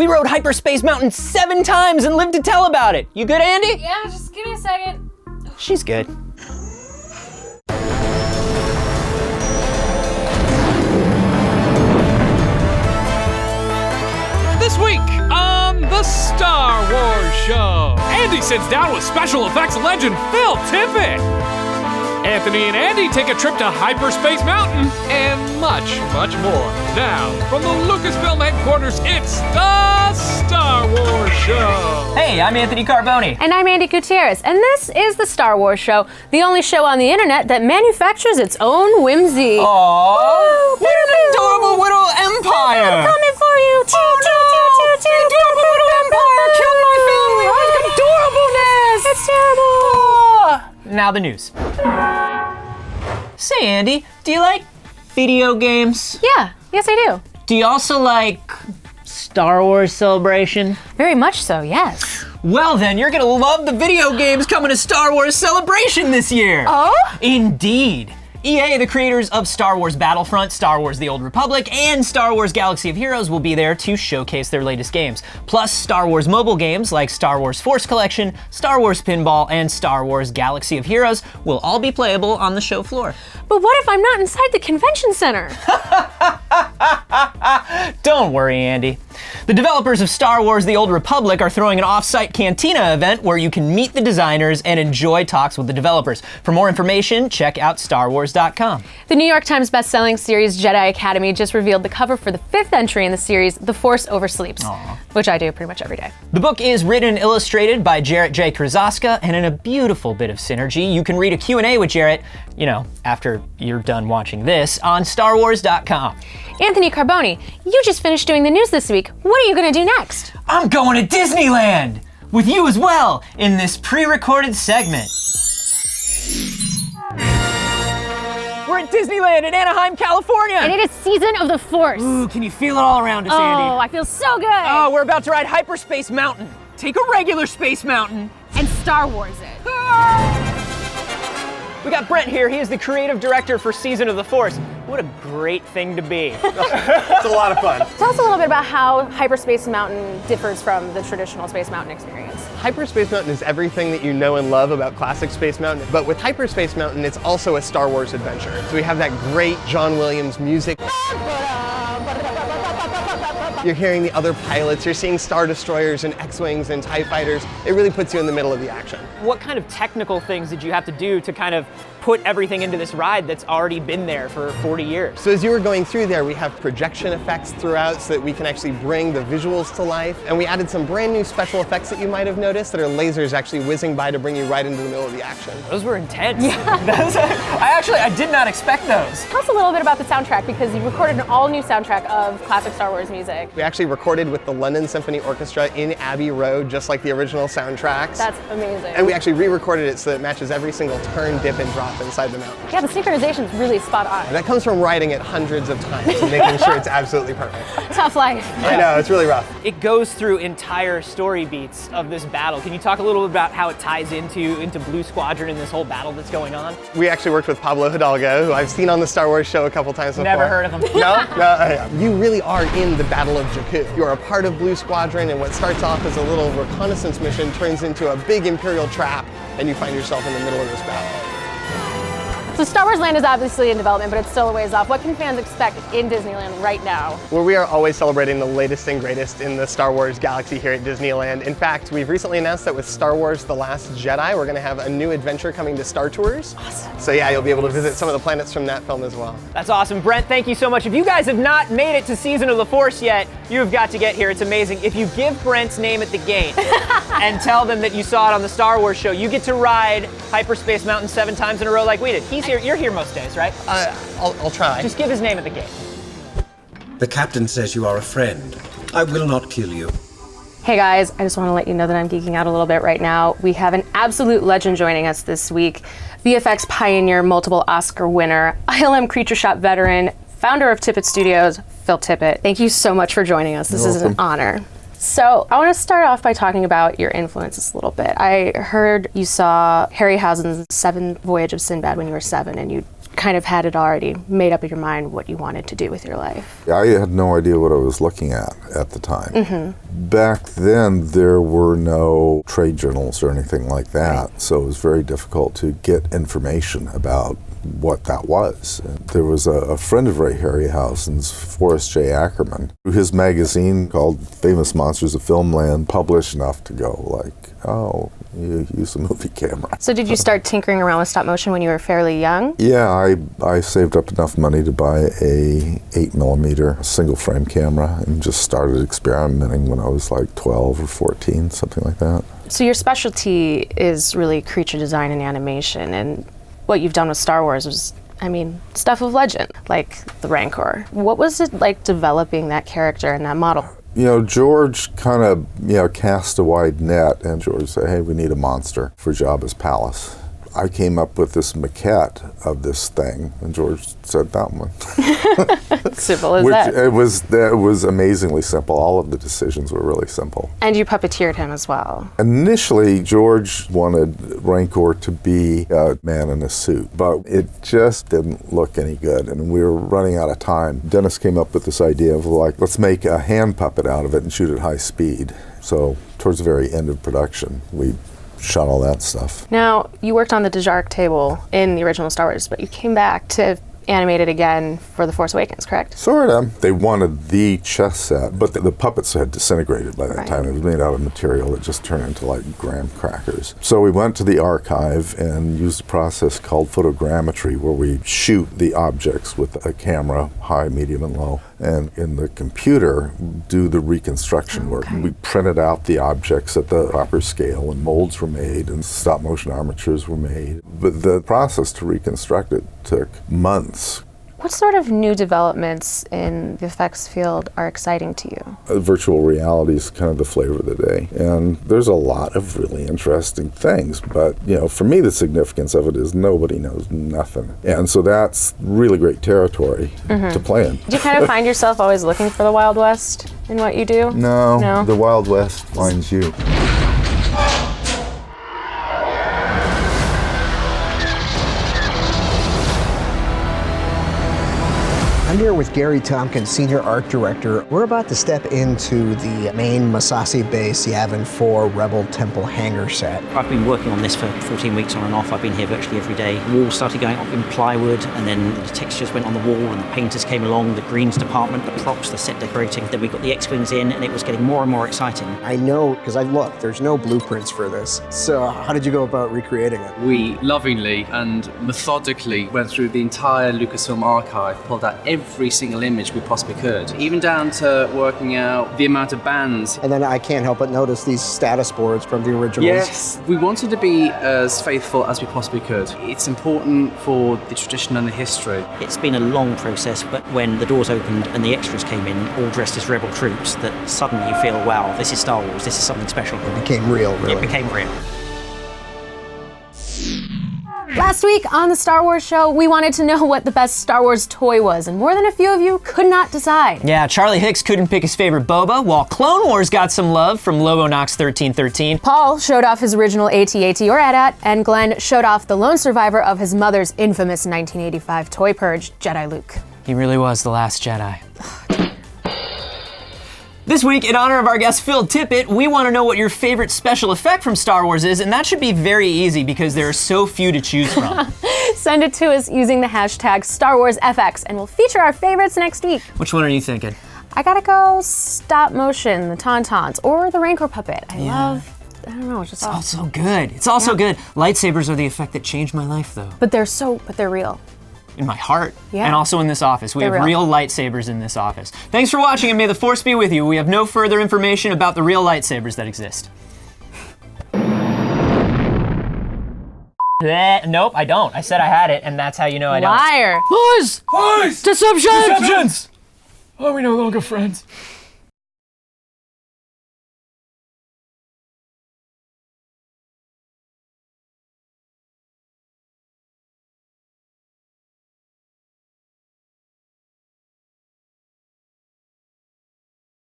We rode Hyperspace Mountain 7 times and lived to tell about it. You good, Andy? Yeah, just give me a second. She's good. This week on the Star Wars Show, Andy sits down with special effects legend Phil Tippett. Anthony and Andy take a trip to Hyperspace Mountain, and much, much more. Now, from the Lucasfilm headquarters, it's the Star Wars Show. Hey, I'm Anthony Carboni. And I'm Andy Gutierrez, and this is the Star Wars Show, the only show on the internet that manufactures its own whimsy. Aww, what an adorable little empire. I'm coming for you. Adorable little empire killed my family. Adorableness. It's terrible. Now the news. Say, Andy, do you like video games? Yeah, yes I do. Do you also like Star Wars Celebration? Very much so, yes. Well then, you're gonna love the video games coming to Star Wars Celebration this year. Oh? Indeed. EA, the creators of Star Wars Battlefront, Star Wars The Old Republic, and Star Wars Galaxy of Heroes will be there to showcase their latest games. Plus, Star Wars mobile games like Star Wars Force Collection, Star Wars Pinball, and Star Wars Galaxy of Heroes will all be playable on the show floor. But what if I'm not inside the convention center? Don't worry, Andy. The developers of Star Wars The Old Republic are throwing an off-site Cantina event where you can meet the designers and enjoy talks with the developers. For more information, check out StarWars.com. The New York Times bestselling series Jedi Academy just revealed the cover for the 5th entry in the series, The Force Oversleeps, which I do pretty much every day. The book is written and illustrated by Jarrett J. Krasaska, and in a beautiful bit of synergy, you can read a Q&A with Jarrett, after you're done watching this, on StarWars.com. Anthony Carboni, you just finished doing the news this week. What are you gonna do next? I'm going to Disneyland! With you as well, in this pre-recorded segment. We're at Disneyland in Anaheim, California! And it is Season of the Force. Ooh, can you feel it all around us, Andy? Oh, I feel so good. Oh, we're about to ride Hyperspace Mountain. Take a regular Space Mountain. And Star Wars it. We got Brent here. He is the creative director for Season of the Force. What a great thing to be. It's a lot of fun. Tell us a little bit about how Hyperspace Mountain differs from the traditional Space Mountain experience. Hyperspace Mountain is everything that you know and love about classic Space Mountain, but with Hyperspace Mountain, it's also a Star Wars adventure. So we have that great John Williams music. You're hearing the other pilots, you're seeing Star Destroyers and X-Wings and TIE Fighters. It really puts you in the middle of the action. What kind of technical things did you have to do to kind of put everything into this ride that's already been there for 40 years? So as you were going through there, we have projection effects throughout so that we can actually bring the visuals to life. And we added some brand new special effects that you might have noticed that are lasers actually whizzing by to bring you right into the middle of the action. Those were intense. Yeah. I did not expect those. Tell us a little bit about the soundtrack, because you recorded an all-new soundtrack of classic Star Wars music. We actually recorded with the London Symphony Orchestra in Abbey Road, just like the original soundtracks. That's amazing. And we actually re-recorded it so that it matches every single turn, dip, and drop inside the mountain. Yeah, the synchronization is really spot on. And that comes from writing it hundreds of times and making sure it's absolutely perfect. Tough life. I know, it's really rough. It goes through entire story beats of this battle. Can you talk a little bit about how it ties into Blue Squadron and this whole battle that's going on? We actually worked with Pablo Hidalgo, who I've seen on the Star Wars show a couple times before. Never heard of him. No? You really are in the Battle of Jakku. You're a part of Blue Squadron, and what starts off as a little reconnaissance mission turns into a big Imperial trap, and you find yourself in the middle of this battle. So Star Wars Land is obviously in development, but it's still a ways off. What can fans expect in Disneyland right now? Well, we are always celebrating the latest and greatest in the Star Wars galaxy here at Disneyland. In fact, we've recently announced that with Star Wars The Last Jedi, we're going to have a new adventure coming to Star Tours. Awesome. So yeah, you'll be able to visit some of the planets from that film as well. That's awesome. Brent, thank you so much. If you guys have not made it to Season of the Force yet, you've got to get here. It's amazing. If you give Brent's name at the gate and tell them that you saw it on the Star Wars show, you get to ride Hyperspace Mountain 7 times in a row like we did. He's here. You're here most days, right? I'll try. Just give his name at the gate. The captain says you are a friend. I will not kill you. Hey guys, I just want to let you know that I'm geeking out a little bit right now. We have an absolute legend joining us this week. VFX pioneer, multiple Oscar winner, ILM Creature Shop veteran, founder of Tippett Studios, Phil Tippett. Thank you so much for joining us. This is an honor. So I want to start off by talking about your influences a little bit. I heard you saw Harryhausen's Seventh Voyage of Sinbad when you were 7, and you kind of had it already made up in your mind what you wanted to do with your life. I had no idea what I was looking at the time. Back then, there were no trade journals or anything like that, so it was very difficult to get information about what that was. And there was a friend of Ray Harryhausen's, Forrest J. Ackerman, who his magazine called Famous Monsters of Filmland published enough to go like, oh, you use a movie camera. So did you start tinkering around with stop motion when you were fairly young? Yeah, I saved up enough money to buy a 8mm single frame camera and just started experimenting when I was like 12 or 14, something like that. So your specialty is really creature design and animation, and what you've done with Star Wars was, I mean, stuff of legend, like the Rancor. What was it like developing that character and that model? You know, George kind of, cast a wide net, and George said, hey, we need a monster for Jabba's palace. I came up with this maquette of this thing, and George said that one. Simple as that. It was amazingly simple. All of the decisions were really simple. And you puppeteered him as well. Initially, George wanted Rancor to be a man in a suit, but it just didn't look any good, and we were running out of time. Dennis came up with this idea of like, let's make a hand puppet out of it and shoot at high speed. So towards the very end of production, we shot all that stuff. Now, you worked on the Dejarik table in the original Star Wars, but you came back to animate it again for The Force Awakens, correct? Sort of. They wanted the chess set, but the puppets had disintegrated by that time. It was made out of material that just turned into like graham crackers. So we went to the archive and used a process called photogrammetry, where we shoot the objects with a camera, high, medium, and low, and in the computer do the reconstruction work. We printed out the objects at the proper scale, and molds were made, and stop motion armatures were made. But the process to reconstruct it took months. What sort of new developments in the effects field are exciting to you? Virtual reality is kind of the flavor of the day, and there's a lot of really interesting things, but for me the significance of it is nobody knows nothing, and so that's really great territory to play in. Do you kind of find yourself always looking for the Wild West in what you do? No, the Wild West finds you. I'm here with Gary Tompkins, Senior Art Director. We're about to step into the main Masasi base Yavin 4 Rebel Temple hangar set. I've been working on this for 14 weeks on and off. I've been here virtually every day. Walls started going up in plywood, and then the textures went on the wall, and the painters came along, the greens department, the props, the set decorating. Then we got the X-Wings in, and it was getting more and more exciting. I know, because I've looked, there's no blueprints for this. So how did you go about recreating it? We lovingly and methodically went through the entire Lucasfilm archive, pulled out every single image we possibly could, even down to working out the amount of bands. And then I can't help but notice these status boards from the originals. Yes, we wanted to be as faithful as we possibly could. It's important for the tradition and the history. It's been a long process, but when the doors opened and the extras came in, all dressed as rebel troops, that suddenly you feel, wow, this is Star Wars, this is something special. It became real, really. It became real. Last week on the Star Wars show, we wanted to know what the best Star Wars toy was, and more than a few of you could not decide. Yeah, Charlie Hicks couldn't pick his favorite boba, while Clone Wars got some love from Logonox1313. Paul showed off his original AT-AT or AT-AT, and Glenn showed off the lone survivor of his mother's infamous 1985 toy purge, Jedi Luke. He really was the last Jedi. This week, in honor of our guest Phil Tippett, we want to know what your favorite special effect from Star Wars is, and that should be very easy because there are so few to choose from. Send it to us using the hashtag StarWarsFX, and we'll feature our favorites next week. Which one are you thinking? I gotta go stop motion, the Tauntauns, or the Rancor puppet. I don't know, it's just all so good. It's all so good. Lightsabers are the effect that changed my life, though. But they're real. In my heart, yeah. And also in this office. We have real lightsabers in this office. Thanks for watching, and may the Force be with you. We have no further information about the real lightsabers that exist. Nope, I don't. I said I had it, and that's how you know I don't. Liar! Lies! Lies! Deceptions! Oh, we no longer friends.